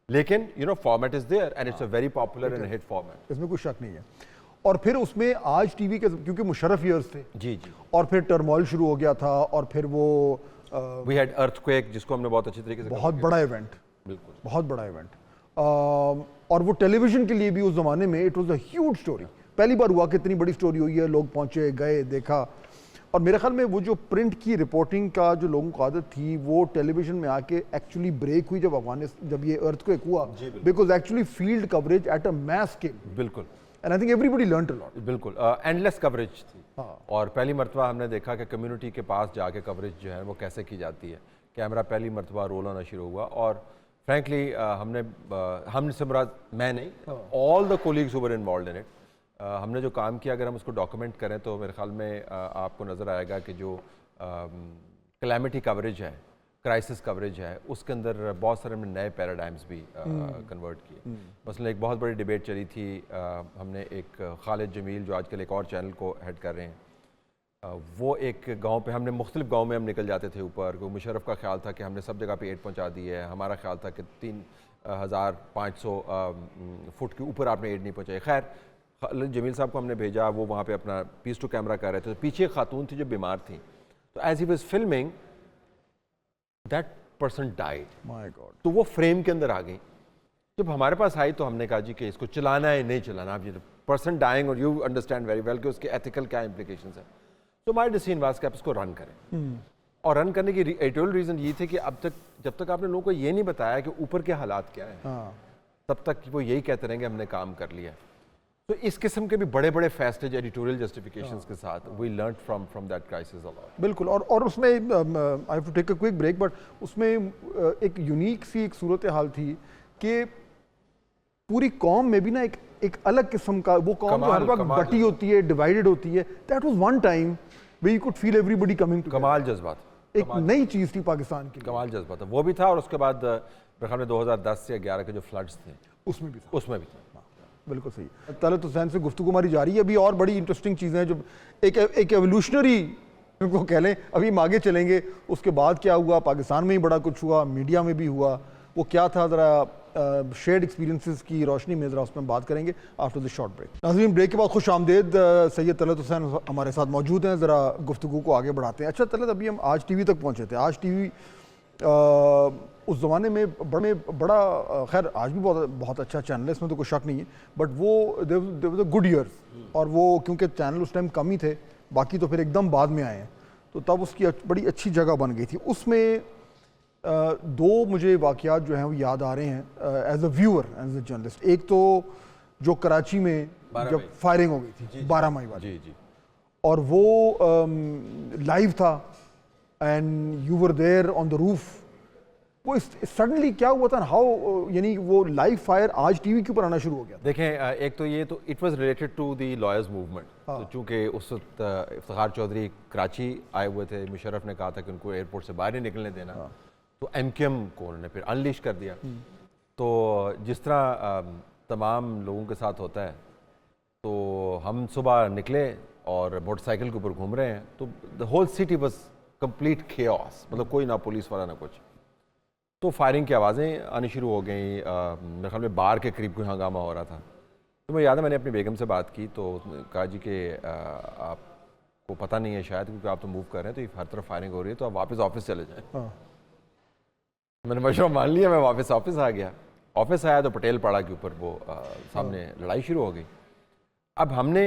Speaker 2: लेकिन you know format is there and it's a very popular and hit format,
Speaker 1: इसमें कोई शक नहीं है। और फिर उसमें आज टीवी के, क्योंकि मुशर्रफ ईयर्स थे,
Speaker 2: जी,
Speaker 1: और फिर टर्मोइल शुरू हो गया था, और फिर वो
Speaker 2: वी हैड अर्थक्वेक, जिसको हमने बहुत अच्छी तरीके से,
Speaker 1: बहुत बड़ा इवेंट,
Speaker 2: बिल्कुल
Speaker 1: बहुत बड़ा इवेंट, और वो टेलीविजन के लिए भी उस ज़माने में it was a huge story. पहली बार हुआ कि इतनी बड़ी स्टोरी हुई है, लोग पहुंचे, गए, देखा। और मेरे ख्याल में वो जो प्रिंट की रिपोर्टिंग का जो लोगों को आदत थी, वो टेलीविजन में आके एक्चुअली ब्रेक हुई जब अफगानिस्तान, जब ये अर्थक्वेक हुआ, because actually field coverage at a mass scale,
Speaker 2: बिल्कुल,
Speaker 1: and I think everybody learned a lot,
Speaker 2: बिल्कुल एंडलेस कवरेज थी। और पहली मरतबा हमने देखा कि कम्युनिटी के पास जाके कवरेज जो है वो कैसे की जाती है। कैमरा पहली मरतबा रोल होना शुरू हुआ, और फ्रैंकली हमने से मुराद मैं नहीं, all the colleagues who were involved in it, हमने जो काम किया अगर हम उसको डॉक्यूमेंट करें तो मेरे ख्याल में आपको नज़र आएगा कि जो कैलेमिटी कवरेज है, क्राइसिस कवरेज है, उसके अंदर बहुत सारे हमने नए पैराडाइम्स भी कन्वर्ट किए। मसलन एक बहुत बड़ी डिबेट चली थी, हमने एक खालिद जमील जो आजकल एक और चैनल को हेड कर रहे हैं, वो एक गांव पे, हमने मुख्तलिफ गांव में हम निकल जाते थे ऊपर, को मुशर्रफ का ख्याल था कि हमने सब जगह पे एड पहुंचा दी है, हमारा ख्याल था कि 3500 फुट के ऊपर आपने एड नहीं पहुंचाई। खैर खालिद जमील साहब को हमने भेजा, वो वहाँ पे अपना पीस टू कैमरा कर रहे थे, तो पीछे एक खातून थी जो बीमार थी, तो as he was filming that person died.
Speaker 1: My god.
Speaker 2: तो वो फ्रेम के अंदर आ गई। जब हमारे पास आई तो हमने कहा जी कि इसको चलाना है नहीं चलाना, आप ये पर्सन डाइंग और यू अंडरस्टैंड वेरी वेल कि उसके एथिकल क्या इंप्लीकेशंस है। तो माय डिसीजन वाज कि आप इसको रन करें। और रन करने की एटोल रीज़न ये थे कि अब तक जब तक आपने लोगों को ये नहीं बताया कि ऊपर के हालात क्या है, तब तक वो यही कहते रहेंगे हमने काम कर लिया। तो इस किस्म के भी बड़े बड़े फैसले एडिटोरियल जस्टिफिकेशंस के साथ we learn from that crisis a lot.
Speaker 1: बिल्कुल। और उसमें I have to take a quick break, but उसमें एक यूनिक सी एक सूरत हाल थी कि पूरी कौम में भी ना एक अलग किस्म का, वो कौम जो हर वक्त बटी होती है, डिवाइडेड होती है, that was one time way you could feel everybody coming to.
Speaker 2: कमाल जज्बात,
Speaker 1: एक नई चीज़ थी पाकिस्तान की,
Speaker 2: कमाल जज्बात वो भी था। और उसके बाद मेरे ख्याल में 2010 से 11 के जो फ्लड्स थे
Speaker 1: उसमें भी था। बिल्कुल सही। तलत हुसैन से गुफ्तगू हमारी जारी है। अभी और बड़ी इंटरेस्टिंग चीज़ें हैं जो एक एवोल्यूशनरी को कह लें, अभी हम आगे चलेंगे उसके बाद क्या हुआ, पाकिस्तान में ही बड़ा कुछ हुआ, मीडिया में भी हुआ, वो क्या था, ज़रा शेयर्ड एक्सपीरियंसेस की रोशनी में ज़रा उस पर बात करेंगे आफ्टर द शॉर्ट ब्रेक। नाज़रीन, ब्रेक के बाद खुश आमदेद, सैयद तलत हुसैन हमारे साथ मौजूद हैं। ज़रा गुफ्तगू को आगे बढ़ाते हैं। अच्छा तलत, अभी हम आज टीवी तक पहुँचे थे। आज टीवी उस ज़माने में बड़ा खैर आज भी बहुत अच्छा चैनल है, इसमें तो कोई शक नहीं है, बट वो there was a good years. और वो क्योंकि चैनल उस टाइम कम ही थे, बाकी तो फिर एकदम बाद में आए हैं, तो तब उसकी बड़ी अच्छी जगह बन गई थी। उसमें दो मुझे वाक़यात जो हैं वो याद आ रहे हैं as a viewer, as a journalist. एक तो जो कराची में जब फायरिंग हो गई थी 12 मई वाली,
Speaker 2: जी,
Speaker 1: और वो लाइव था and you were there on the roof. वो सडनली क्या हुआ था, हाउ, यानी वो लाइव फायर आज टीवी के ऊपर आना शुरू हो गया।
Speaker 2: देखें, एक तो ये तो it was related to the lawyers movement. तो चूंकि उस वक्त इफ्तिखार चौधरी कराची आए हुए थे, मुशर्रफ ने कहा था कि उनको एयरपोर्ट से बाहर नहीं निकलने देना, तो MQM को उन्होंने फिर अनलीश कर दिया। तो जिस तरह तमाम लोगों के साथ होता है, तो हम सुबह निकले और मोटरसाइकिल के ऊपर घूम रहे हैं, तो the whole city was complete chaos, मतलब कोई ना पुलिस वाला ना कुछ। तो फायरिंग की आवाज़ें आनी शुरू हो गई। मेरे ख्याल में बार के करीब कोई हंगामा हो रहा था। तो मैं याद है मैंने अपनी बेगम से बात की, तो कहा जी कि आपको पता नहीं है शायद, क्योंकि आप तो मूव कर रहे हैं, तो हर तरफ फायरिंग हो रही है, तो आप वापस ऑफिस चले जाएँ। मैंने मशवरा मान लिया, मैं वापस ऑफिस आ गया। ऑफिस आया तो पटेल पाड़ा के ऊपर वो सामने लड़ाई शुरू हो गई। अब हमने,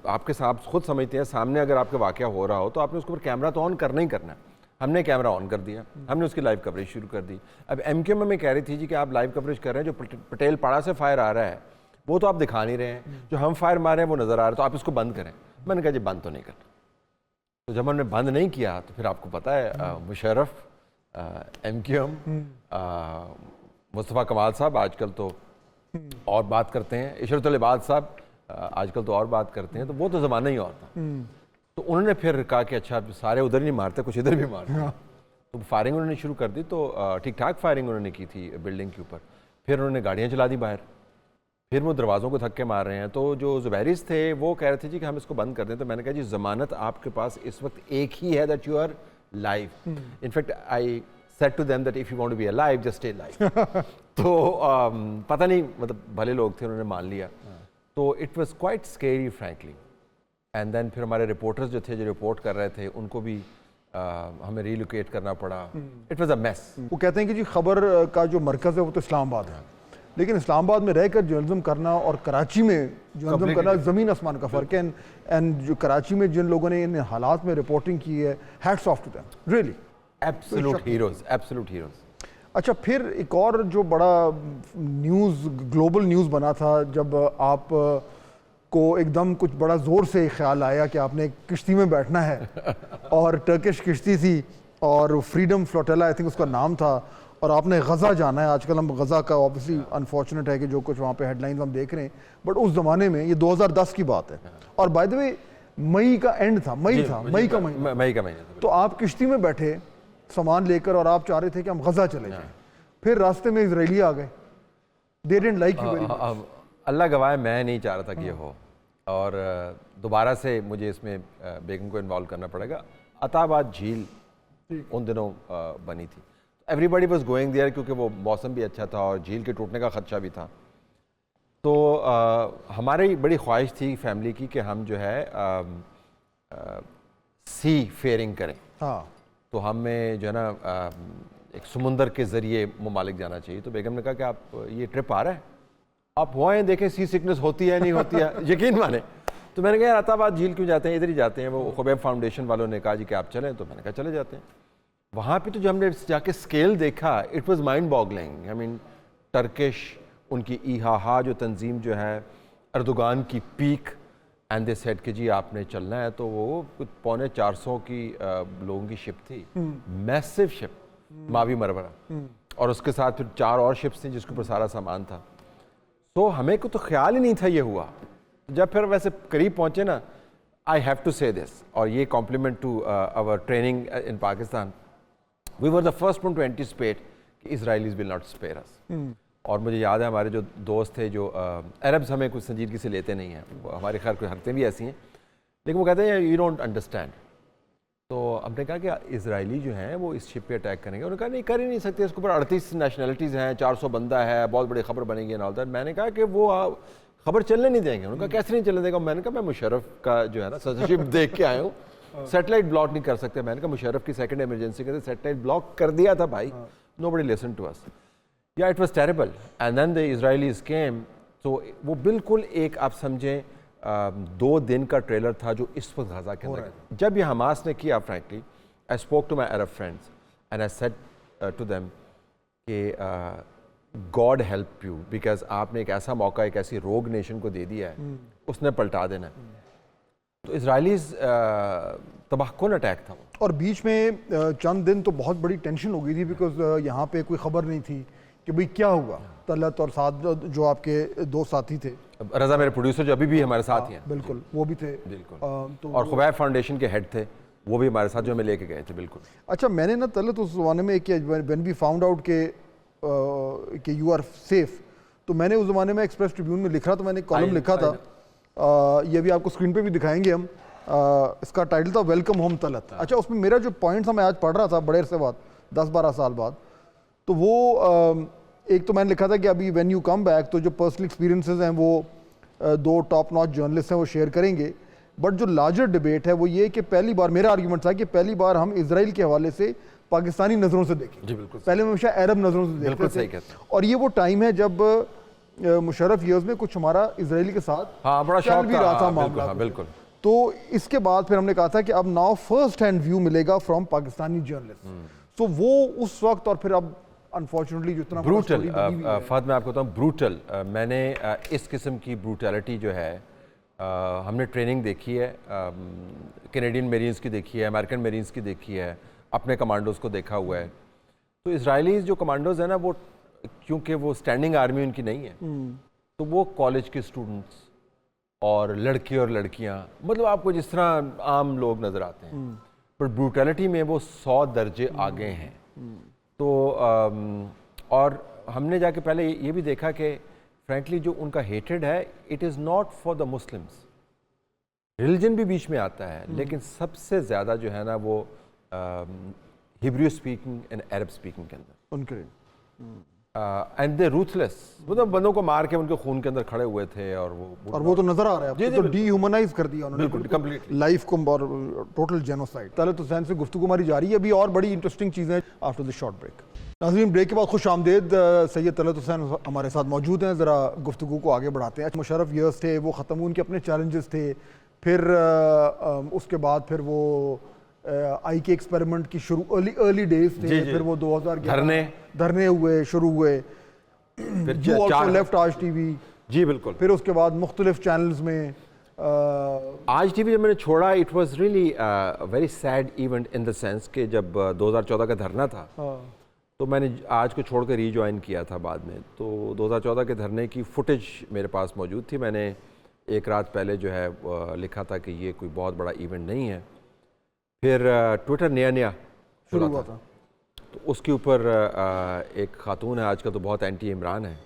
Speaker 2: आपके साथ खुद समझते हैं, सामने अगर आपका वाक़या हो रहा हो तो आपने उसके ऊपर कैमरा तो ऑन करना ही करना है। हमने कैमरा ऑन कर दिया, हमने उसकी लाइव कवरेज शुरू कर दी। अब MQM में कह रही थी जी कि आप लाइव कवरेज कर रहे हैं, जो पटेल पाड़ा से फायर आ रहा है वो तो आप दिखा नहीं रहे हैं, जो हम फायर मार रहे हैं वो नज़र आ रहा है, तो आप इसको बंद करें। मैंने कहा जी बंद तो नहीं करना। तो जब हमने बंद नहीं किया तो फिर आपको पता है मुशर्रफ, MQM, मुस्तफ़ा कमाल साहब आजकल तो और बात करते हैं, इशरतुल इबाद साहब आजकल तो और बात करते हैं, तो वो तो ज़माना ही और था। तो उन्होंने फिर कहा कि अच्छा सारे उधर ही नहीं मारते, कुछ इधर भी मारते। तो फायरिंग उन्होंने शुरू कर दी। तो ठीक ठाक फायरिंग उन्होंने की थी बिल्डिंग के ऊपर। फिर उन्होंने गाड़ियाँ चला दी बाहर, फिर वो दरवाज़ों को धक्के मार रहे हैं। तो जो ज़ुबैरिस थे वो कह रहे थे जी कि हम इसको बंद कर दें। तो मैंने कहा जी ज़मानत आपके पास इस वक्त एक ही है, that you are live. In fact I said to them that if you want to be alive just stay live. तो पता नहीं, मतलब भले लोग थे, उन्होंने मान लिया। तो it was quite scary frankly. And then फिर हमारे रिपोर्टर्स जो थे, जो रिपोर्ट कर रहे थे, उनको भी हमें रीलोकेट करना पड़ा। It was a mess.
Speaker 1: वो कहते हैं कि जी खबर का जो मरकज़ है वो तो इस्लामाबाद है, लेकिन इस्लामाबाद में रहकर जर्नलिज्म करना और कराची में जर्नलिज्म करना ज़मीन आसमान का फ़र्क है। एंड जो कराची में जिन लोगों ने इन हालात में रिपोर्टिंग की है, hats off to them, really
Speaker 2: absolute heroes, absolute heroes.
Speaker 1: अच्छा, फिर एक और जो बड़ा न्यूज़, ग्लोबल न्यूज़ बना था, जब आप को एकदम कुछ बड़ा ज़ोर से ख्याल आया कि आपने एक किश्ती में बैठना है, और टर्किश किश्ती थी और फ्रीडम फ्लोटेला आई थिंक उसका नाम था, और आपने गज़ा जाना है। आजकल हम गज़ा का ऑब्वियसली अनफॉर्चुनेट है कि जो कुछ वहाँ पे हेडलाइंस हम देख रहे हैं, बट उस ज़माने में ये 2010 की बात है और बाय द वे मई का एंड था, मई का महीना। तो आप किश्ती में बैठे सामान लेकर और आप चाह रहे थे कि हम गज़ा चले जाएं, फिर रास्ते में इजरायली आ गए, they didn't like you very much.
Speaker 2: अल्लाह गवाह, मैं नहीं चाह रहा था कि ये हो, और दोबारा से मुझे इसमें बेगम को इन्वॉल्व करना पड़ेगा। अताबाद झील उन दिनों बनी थी, एवरीबडी वाज गोइंग देयर क्योंकि वो मौसम भी अच्छा था और झील के टूटने का खदशा भी था। तो हमारी बड़ी ख्वाहिश थी फैमिली की कि हम जो है सी फेयरिंग करें।
Speaker 1: हाँ,
Speaker 2: तो हमें जो है ना एक समुंदर के ज़रिए ममालिक जाना चाहिए। तो बेगम ने कहा कि आप ये ट्रिप आ रहा है, आप हुआ हैं देखें सी सिकनेस होती है नहीं होती है, यकीन माने। तो मैंने कहा यार अताबाद झील क्यों जाते हैं, इधर ही जाते हैं। वो खुबैब फाउंडेशन वालों ने कहा जी कि आप चलें, तो मैंने कहा चले जाते हैं। वहाँ पे तो जो हमने जाके स्केल देखा, it was mind boggling. I mean Turkish, उनकी ईहा जो तंजीम जो है, अर्दोगान की पीक, एंड दे सेड कि जी आपने चलना है। तो वो कुछ 450 की लोगों की शिप थी, मैसिव शिप, मावी मरवरा, और उसके साथ फिर 4 और शिप्स थी जिसके ऊपर सारा सामान था। तो हमें को तो ख्याल ही नहीं था ये हुआ। जब फिर वैसे करीब पहुंचे ना, I have to say this, और ये compliment to our training in Pakistan, we were the first one to anticipate कि Israelis will not spare us. और मुझे याद है हमारे जो दोस्त थे, जो अरब्स हमें कुछ संजीदगी से लेते नहीं हैं, हमारे खैर कोई हरकतें भी ऐसी हैं, लेकिन वो कहते हैं यू डोंट अंडरस्टैंड। तो हमने कहा कि इजरायली जो हैं वो इस शिप पे अटैक करेंगे। उन्होंने कहा नहीं, कर ही नहीं सकते, इसके ऊपर 38 नेशनलिटीज़ हैं, 400 बंदा है, बहुत बड़ी खबर बनेगी एंड ऑल दैट। मैंने कहा कि वो खबर चलने नहीं देंगे। उन्होंने कहा कैसे नहीं चलने देगा। मैंने कहा मैं मुशर्रफ का जो है ना सदरशिप देख के आया हूँ, सैटेलाइट ब्लॉक नहीं कर सकते। मैंने कहा मुशर्रफ की सेकंड इमरजेंसी के सैटेलाइट ब्लॉक कर दिया था भाई, नोबडी लिसन टू अस। या it was terrible and then the Israelis came. तो वो बिल्कुल एक आप समझें 2 दिन का ट्रेलर था जो इस वक्त गाजा के अंदर। जब ये हमास ने किया, frankly I spoke to my Arab friends and I said to them कि गॉड हेल्प यू, बिकॉज आपने एक ऐसा मौका एक ऐसी रोग नेशन को दे दिया है, उसने पलटा देना है। तो इजरायलीज तबाहकुन अटैक था वो।
Speaker 1: और बीच में चंद दिन तो बहुत बड़ी टेंशन हो गई थी, बिकॉज यहाँ पे कोई खबर नहीं थी कि भाई क्या हुआ। तलत और साथ जो आपके 2 साथी थे,
Speaker 2: रजा मेरे प्रोड्यूसर जो अभी भी हमारे साथ ही हैं,
Speaker 1: बिल्कुल वो भी थे,
Speaker 2: बिल्कुल।
Speaker 1: तो
Speaker 2: और खुबैब फाउंडेशन के हेड थे, वो भी हमारे साथ जो हमें लेके गए थे, बिल्कुल।
Speaker 1: अच्छा, मैंने ना तलत उस ज़माने में व्हेन वी फाउंड आउट कि यू आर सेफ, तो मैंने उस ज़माने में एक्सप्रेस ट्रिब्यून में लिखा, तो मैंने कॉलम लिखा था, ये भी आपको स्क्रीन पे भी दिखाएंगे हम। इसका टाइटल था वेलकम होम तलत। अच्छा, उसमें मेरा जो पॉइंट था, मैं आज पढ़ रहा था बड़े अरसे बाद, 10-12 साल बाद, तो वो एक तो मैंने लिखा था कि अभी व्हेन यू कम बैक, तो जो पर्सनल एक्सपीरियंसेस हैं वो 2 टॉप नॉच जर्नलिस्ट हैं वो शेयर करेंगे। बट जो लार्जर डिबेट है वो ये कि पहली बार, मेरा आर्ग्यूमेंट था कि पहली बार हम इजराइल के हवाले से पाकिस्तानी नज़रों से देखें।
Speaker 2: जी बिल्कुल,
Speaker 1: पहले हम हमेशा अरब नज़रों से देखते थे, और ये वो टाइम है जब मुशर्रफ ईयर्स में कुछ हमारा इजराइल के साथ
Speaker 2: बड़ा शौक
Speaker 1: भी रहा था मामला।
Speaker 2: बिल्कुल।
Speaker 1: तो इसके बाद फिर हमने कहा था कि अब नाउ फर्स्ट हैंड व्यू मिलेगा फ्रॉम पाकिस्तानी जर्नलिस्ट। तो वो उस वक्त, और फिर अब अनफॉर्चुनेटली जितना
Speaker 2: ब्रूटल, फहद मैं आपको बताऊँ, ब्रूटल, मैंने इस किस्म की ब्रूटैलिटी जो है हमने ट्रेनिंग देखी है, कैनेडियन मेरीन्स की देखी है, अमेरिकन मेरीन्स की देखी है, अपने कमांडोज़ को देखा हुआ है। तो इजरायलीज़ जो कमांडोज़ हैं ना, वो क्योंकि वो स्टैंडिंग आर्मी उनकी नहीं है, तो वो कॉलेज के स्टूडेंट्स और लड़के और लड़कियां, मतलब आपको जिस तरह आम लोग नज़र आते हैं, पर ब्रूटैलिटी में वो 100 दर्जे आगे हैं। तो और हमने जाके पहले ये भी देखा कि फ्रैंकली जो उनका हेट्रेड है, it is not for the Muslims, religion भी बीच में आता है, लेकिन सबसे ज़्यादा जो है ना वो Hebrew speaking and Arab speaking के अंदर
Speaker 1: उनके,
Speaker 2: एंड दे रूथलेस, मतलब बंदों को मार के उनके खून के अंदर खड़े हुए थे। और वो
Speaker 1: तो नजर आ रहा है, तो डीह्यूमनाइज कर दिया उन्होंने
Speaker 2: बिल्कुल कंप्लीटली
Speaker 1: लाइफ को, और टोटल जेनोसाइड। तलत हुसैन से गुफ्तगू हमारी जारी है, अभी और बड़ी इंटरेस्टिंग चीज़ें आफ्टर द शॉर्ट ब्रेक। नाज़रीन, ब्रेक के बाद खुश आमदेद, सैयद तलत हुसैन हमारे साथ मौजूद हैं। ज़रा गुफ्तगू को आगे बढ़ाते हैं। मुशर्रफ ईयर्स थे, वो ख़त्म, उनके अपने चैलेंजेस थे, फिर उसके बाद फिर वो आई के एक्सपेरिमेंट की शुरू, अर्ली डेज थे, फिर वो 2011 धरने हुए, शुरू हुए,
Speaker 2: फिर
Speaker 1: यू ऑल्सो लेफ्ट आज टीवी।
Speaker 2: जी बिल्कुल।
Speaker 1: फिर उसके बाद मुख्तलिफ चैनल्स में
Speaker 2: आज टीवी जब मैंने छोड़ा, it was really very sad event in the sense कि जब 2014 का धरना था, तो मैंने आज को छोड़कर रीजॉइन किया था बाद में। तो 2014 के धरने की फुटेज मेरे पास मौजूद थी। मैंने एक रात पहले जो है लिखा था कि ये कोई बहुत बड़ा इवेंट नहीं है। फिर ट्विटर नया
Speaker 1: शुरू हुआ था,
Speaker 2: तो उसके ऊपर एक खातून है, आजकल तो बहुत एंटी इमरान है,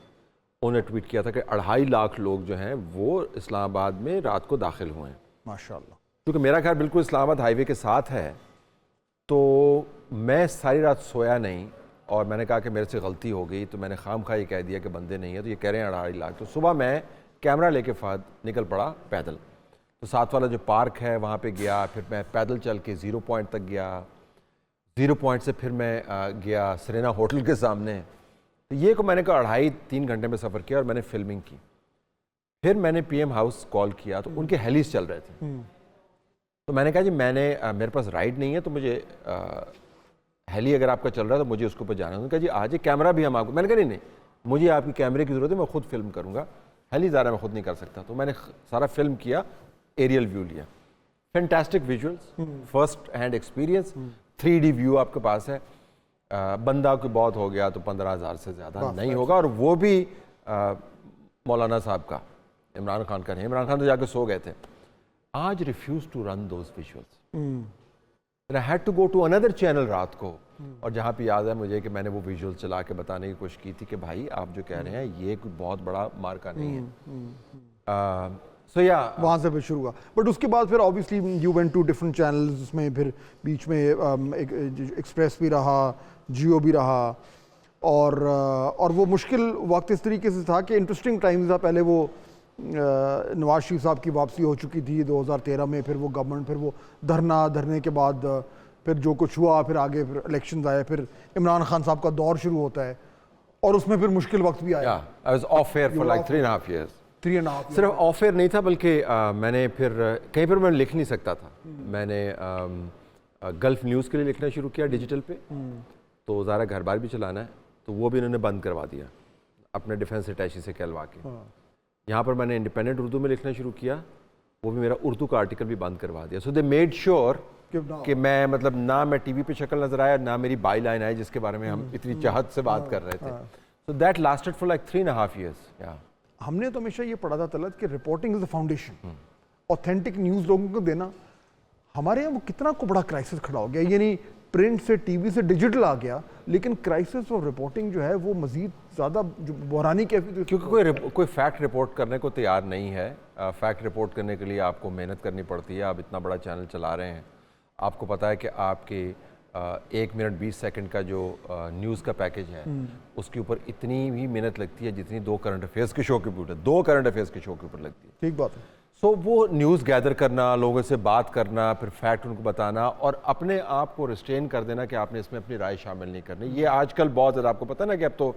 Speaker 2: उन्होंने ट्वीट किया था कि 2.5 लाख लोग जो हैं वो इस्लामाबाद में रात को दाखिल हुए हैं।
Speaker 1: माशाल्लाह।
Speaker 2: क्योंकि मेरा घर बिल्कुल इस्लामाबाद हाईवे के साथ है, तो मैं सारी रात सोया नहीं और मैंने कहा कि मेरे से गलती हो गई, तो मैंने खामखा ये कह दिया कि बंदे नहीं है, तो ये कह रहे हैं 2.5 लाख। तो सुबह मैं कैमरा लेके फहद निकल पड़ा पैदल, तो साथ वाला जो पार्क है वहाँ पे गया, फिर मैं पैदल चल के 0 पॉइंट तक गया, 0 पॉइंट से फिर मैं गया सरेना होटल के सामने। तो ये को मैंने कहा 2.5-3 घंटे में सफ़र किया और मैंने फिल्मिंग की। फिर मैंने PM हाउस कॉल किया, तो उनके हेलीज चल रहे थे। तो मैंने कहा जी मेरे पास राइड नहीं है, तो मुझे हेली अगर आपका चल रहा है तो मुझे उसके ऊपर जाना है। उन्होंने कहा जी आज ये कैमरा भी हम आपको, मैंने कहा नहीं मुझे आपकी कैमरे की ज़रूरत है, मैं खुद फिल्म करूँगा, हेली ज़ारा मैं खुद नहीं कर सकता। तो मैंने सारा फिल्म किया, एरियल व्यू लिया, fantastic visuals, first hand experience, 3D view आपके पास है। बंदा कोई बहुत हो गया तो 15,000 से ज़्यादा नहीं होगा, और वो भी मौलाना साहब का, इमरान खान का नहीं। इमरान खान तो जाके सो गए थे। आज refuse to run those visuals, I had to go to another channel रात को, और जहाँ पे याद है मुझे कि मैंने वो विजुअल चला के बताने की कोशिश की थी कि भाई आप जो कह रहे हैं ये कोई बहुत बड़ा मार्का नहीं है। सो या
Speaker 1: वहाँ से फिर शुरू हुआ। बट उसके बाद फिर obviously you went to different channels, उसमें फिर बीच में एक्सप्रेस भी रहा, जियो भी रहा, और वो मुश्किल वक्त इस तरीके से था कि इंटरेस्टिंग टाइम था। पहले वो नवाज शरीफ साहब की वापसी हो चुकी थी 2013 में, फिर वो गवर्नमेंट, फिर वो धरने के बाद फिर जो कुछ हुआ, फिर आगे फिर इलेक्शंस आए, फिर इमरान खान साहब का दौर शुरू होता है, और उसमें फिर मुश्किल वक्त भी आया।
Speaker 2: I was of air for like 3.5 years।
Speaker 1: 3.5
Speaker 2: सिर्फ ऑफ एयर नहीं था, बल्कि मैंने फिर कहीं पर मैं लिख नहीं सकता था। मैंने गल्फ न्यूज़ के लिए लिखना शुरू किया डिजिटल पे, तो ज़ारा घर बार भी चलाना है, तो वो भी उन्होंने बंद करवा दिया अपने डिफेंस अटैची से कहलवा के। यहाँ पर मैंने इंडिपेंडेंट उर्दू में लिखना शुरू किया, वो भी मेरा उर्दू का आर्टिकल भी बंद करवा दिया। सो दे मेड श्योर कि मैं मतलब ना मैं टीवी पे शक्ल नजर आया, ना मेरी बाई लाइन आई जिसके बारे में हम इतनी चाहत से बात कर रहे थे। So that lasted for like 3.5 years।
Speaker 1: हमने तो हमेशा ये पढ़ा था तलत कि reporting is the foundation, authentic news लोगों को देना। हमारे यहाँ वो कितना को बड़ा क्राइसिस खड़ा हो गया, यानी प्रिंट से टीवी से डिजिटल आ गया, लेकिन क्राइसिस ऑफ रिपोर्टिंग जो है वो मजीद ज़्यादा जो बहरानी कैफियत,
Speaker 2: क्योंकि कोई फैक्ट रिपोर्ट करने को तैयार नहीं है। फैक्ट रिपोर्ट करने के लिए आपको मेहनत करनी पड़ती है। आप इतना बड़ा चैनल चला रहे हैं, आपको पता है कि आपके 1 मिनट 20 सेकंड का जो न्यूज़ का पैकेज है उसके ऊपर इतनी ही मेहनत लगती है जितनी 2 करंट अफेयर्स के शो के ऊपर 2 करंट अफेयर्स के शो के ऊपर लगती है।
Speaker 1: ठीक बात है।
Speaker 2: सो वो न्यूज़ गैदर करना, लोगों से बात करना, फिर फैक्ट उनको बताना, और अपने आप को रिस्ट्रेन कर देना कि आपने इसमें अपनी राय शामिल नहीं करनी। ये आजकल बहुत ज़्यादा आपको पता है ना कि अब तो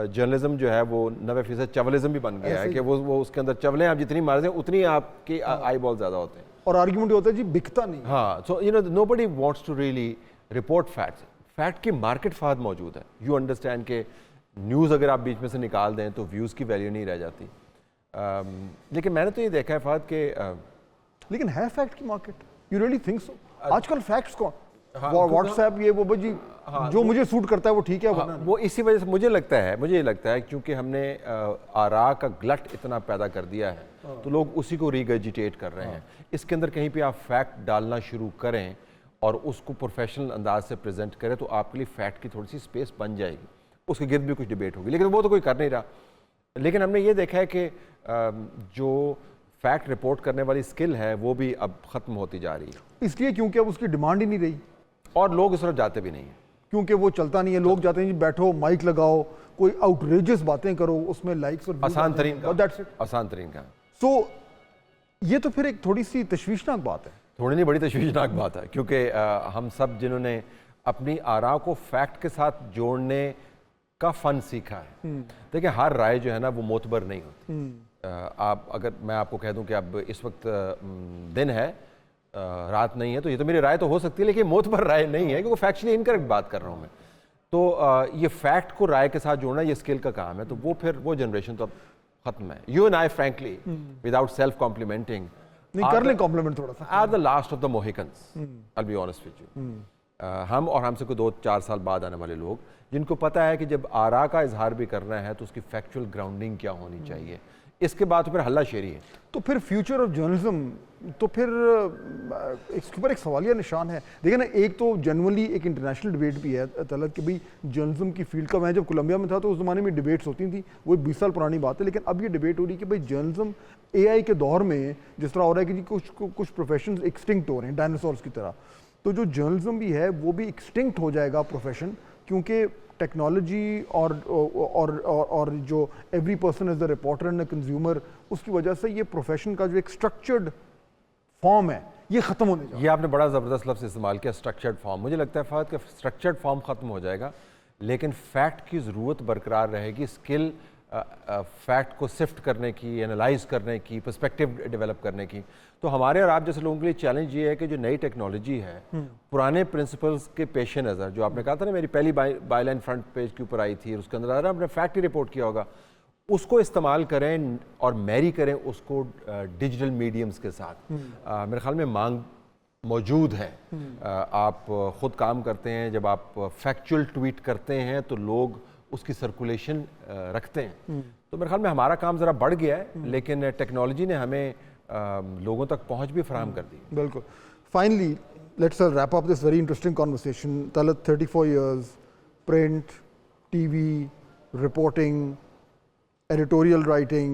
Speaker 2: जर्नलिज्म जो है वो 90% चवलिज्म भी बन गया है कि वो उसके अंदर चवलें आप जितनी मारते हैं उतनी आपके आई बॉल ज़्यादा होते हैं,
Speaker 1: और आर्ग्यूमेंट होता है जी बिकता नहीं।
Speaker 2: हाँ, so you know nobody wants to really report facts. Fact की मार्केट फाद मौजूद है। यू अंडरस्टैंड के न्यूज़ अगर आप बीच में से निकाल दें तो व्यूज़ की वैल्यू नहीं रह जाती। लेकिन मैंने तो ये देखा है फाद के
Speaker 1: लेकिन है फैक्ट की market, you really think so? आजकल फैक्ट्स कौन, व्हाट्सएप ये वो जी, जो मुझे सूट करता है वो ठीक है,
Speaker 2: वो इसी वजह से मुझे ये लगता है क्योंकि हमने आरा का ग्लट इतना पैदा कर दिया है तो लोग उसी को रिगर्जिटेट कर रहे हैं। इसके अंदर कहीं पे आप फैक्ट डालना शुरू करें और उसको प्रोफेशनल अंदाज से प्रेजेंट करें तो आपके लिए फैक्ट की थोड़ी सी स्पेस बन जाएगी, उसके गिर्द भी कुछ डिबेट होगी, लेकिन वो तो कोई कर नहीं रहा। लेकिन हमने ये देखा है कि जो फैक्ट रिपोर्ट करने वाली स्किल है वो भी अब ख़त्म होती जा रही है।
Speaker 1: इसलिए क्योंकि अब उसकी डिमांड ही नहीं रही
Speaker 2: और लोग उस तरफ जाते भी नहीं हैं,
Speaker 1: क्योंकि वो चलता नहीं है। लोग जाते हैं जी बैठो माइक लगाओ, कोई आउटरेजियस बातें करो, उसमें लाइक्स और
Speaker 2: आसान तरीन का।
Speaker 1: सो ये तो फिर एक थोड़ी सी तशवीशनाक बात है।
Speaker 2: थोड़ी नहीं, बड़ी तशवीशनाक बात है, क्योंकि हम सब जिन्होंने अपनी आरा को फैक्ट के साथ जोड़ने का फ़न सीखा है, देखिए हर राय जो है ना वो मोतबर नहीं होती। आप अगर मैं आपको कह दूं कि अब इस वक्त दिन है रात नहीं है, तो ये तो मेरी राय तो हो सकती है लेकिन मोतबर राय नहीं है, क्योंकि फैक्चुअली इनकरेक्ट बात कर रहा हूँ मैं। तो ये फैक्ट को राय के साथ जोड़ना ये स्किल का काम है। तो वो फिर वो जनरेशन तो अब ख़त्म है। You and I frankly without self complimenting
Speaker 1: नहीं कर ले कॉम्प्लीमेंट थोड़ा सा,
Speaker 2: are the last of the Mohicans, I will be honest with you. हम और हमसे कोई 2-4 साल बाद आने वाले लोग, जिनको पता है कि जब आरा का इजहार भी करना है तो उसकी फैक्चुअल ग्राउंडिंग क्या होनी चाहिए, इसके बाद तो फिर हल्ला शेरी है।
Speaker 1: तो फिर फ्यूचर ऑफ जर्नलिज्म, तो फिर इसके ऊपर एक सवालिया निशान है। देखिए ना, एक तो जनरली एक इंटरनेशनल डिबेट भी है तलत कि भाई जर्नलिज्म की फील्ड का, मैं जब कोलंबिया में था तो उस ज़माने में डिबेट्स होती थी, वो 20 साल पुरानी बात है, लेकिन अब ये डिबेट हो रही है कि भाई जर्नलिज्म AI के दौर में जिस तरह हो रहा है कि जी कुछ प्रोफेशन एक्सटिंक्ट हो रहे हैं डायनासोर्स की तरह, तो जो जर्नलिज्म भी है वो भी एक्सटिंक्ट हो जाएगा प्रोफेशन, क्योंकि टेक्नोलॉजी और जो every person as the reporter and consumer, उसकी वजह से ये प्रोफेशन का जो एक स्ट्रक्चर्ड फॉर्म है ये ख़त्म होने जा रहा है।
Speaker 2: ये आपने बड़ा ज़बरदस्त लफ्ज़ इस्तेमाल किया, स्ट्रक्चर्ड फॉर्म। मुझे लगता है फ़हद कि स्ट्रक्चर्ड फॉर्म ख़त्म हो जाएगा, लेकिन फैक्ट की ज़रूरत बरकरार रहेगी, स्किल फैक्ट को सिफ्ट करने की, एनालाइज करने की, पर्सपेक्टिव डेवलप करने की। तो हमारे और आप जैसे लोगों के लिए चैलेंज ये है कि जो नई टेक्नोलॉजी है, पुराने प्रिंसिपल्स के पेश नज़र, जो आपने कहा था ना, मेरी पहली बायलाइन फ्रंट पेज के ऊपर आई थी, उसके अंदर आ रहा आपने फैक्ट ही रिपोर्ट किया होगा, उसको इस्तेमाल करें और मैरी करें उसको डिजिटल मीडियम्स के साथ। मेरे ख्याल में मांग मौजूद है। आप ख़ुद काम करते हैं, जब आप फैक्चुअल ट्वीट करते हैं तो लोग उसकी सर्कुलेशन रखते हैं। तो मेरे ख्याल में हमारा काम ज़रा बढ़ गया है, लेकिन टेक्नोलॉजी ने हमें लोगों तक पहुंच भी फराहम कर दी।
Speaker 1: बिल्कुल। Finally let's wrap up this very interesting conversation. Talat 34 years, print, TV, reporting, editorial writing,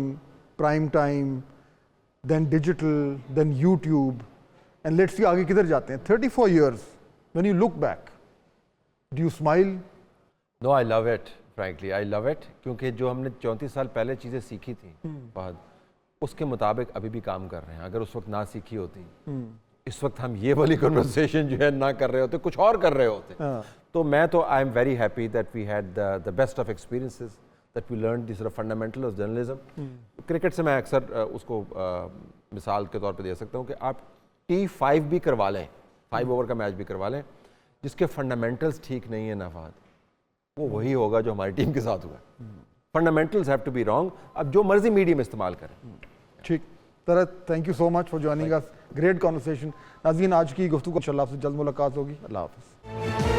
Speaker 1: prime time, then digital, then YouTube, and let's see आगे किधर जाते हैं। 34 years, when you look back, do you smile?
Speaker 2: No, I love it, frankly, I love it, क्योंकि जो हमने 34 साल पहले चीज़ें सीखी थी बाद, उसके मुताबिक अभी भी काम कर रहे हैं। अगर उस वक्त ना सीखी होती, इस वक्त हम ये वाली कन्वर्सेशन जो है ना कर रहे होते, कुछ और कर रहे होते। तो मैं तो I am very happy that we had the best of experiences, that we learned this sort of fundamental of journalism. Cricket से मैं अक्सर उसको मिसाल के तौर पे दे सकता हूँ कि आप T5 भी करवा लें, 5 ओवर का मैच भी करवा लें, जिसके फंडामेंटल्स ठीक नहीं है ना फहद, वो वही होगा जो हमारी टीम के साथ हुआ। Fundamentals have to be wrong. अब जो मर्जी मीडियम इस्तेमाल करें।
Speaker 1: ठीक। Talat, thank you so much for joining us, great conversation. नाज़रीन, आज की गुफ्तगू इंशाल्लाह आपसे जल्द मुलाकात होगी। अल्लाह हाफ़िज़।